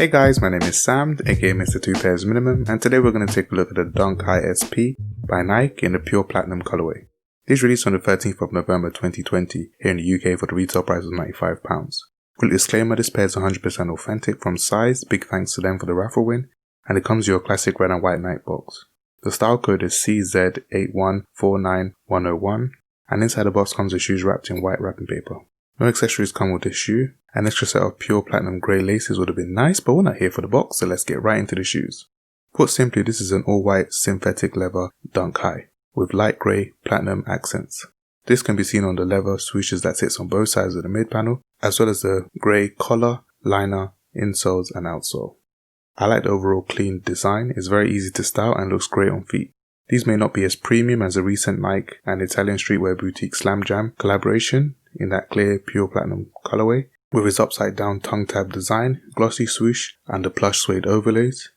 Hey guys, my name is Sam, aka Mr. 2 Pairs Minimum, and today we're going to take a look at the Dunk High SP by Nike in the Pure Platinum colorway. These released on the 13th of November 2020 here in the UK for the retail price of £95. Quick disclaimer, this pair is 100% authentic from size, big thanks to them for the raffle win, and it comes with your classic red and white Nike box. The style code is CZ8149101, and inside the box comes the shoes wrapped in white wrapping paper. No accessories come with this shoe. An extra set of pure platinum grey laces would have been nice, but we're not here for the box, so let's get right into the shoes. Put simply, this is an all-white synthetic leather Dunk High with light grey platinum accents. This can be seen on the leather swooshes that sits on both sides of the mid panel, as well as the grey collar, liner, insoles and outsole. I like the overall clean design. It's very easy to style and looks great on feet. These may not be as premium as the recent Nike and Italian streetwear boutique Slam Jam collaboration in that clear pure platinum colorway, with its upside down tongue tab design, glossy swoosh and the plush suede overlays.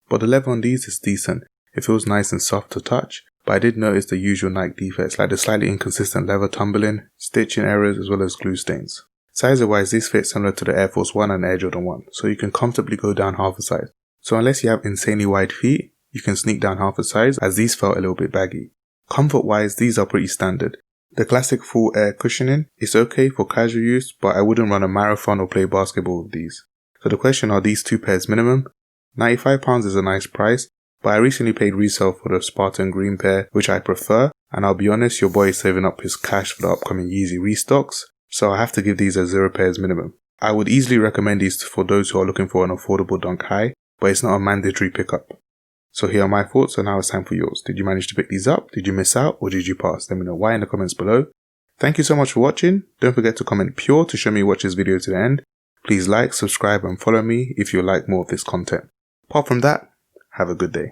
But the leather on these is decent. It feels nice and soft to touch, but I did notice the usual Nike defects like the slightly inconsistent leather tumbling, stitching errors as well as glue stains. Size wise, these fit similar to the Air Force 1 and Air Jordan 1, so you can comfortably go down half a size. So unless you have insanely wide feet, you can sneak down half a size, as these felt a little bit baggy. Comfort wise, these are pretty standard. The classic full air cushioning is okay for casual use, but I wouldn't run a marathon or play basketball with these. So the question, are these 2 pairs minimum? £95 is a nice price, but I recently paid resale for the Spartan green pair, which I prefer, and I'll be honest, your boy is saving up his cash for the upcoming Yeezy restocks, so I have to give these a 0 pairs minimum. I would easily recommend these for those who are looking for an affordable Dunk High, but it's not a mandatory pickup. So here are my thoughts, and now it's time for yours. Did you manage to pick these up? Did you miss out? Or did you pass? Let me know why in the comments below. Thank you so much for watching. Don't forget to comment pure to show me you watch this video to the end. Please like, subscribe and follow me if you like more of this content. Apart from that, have a good day.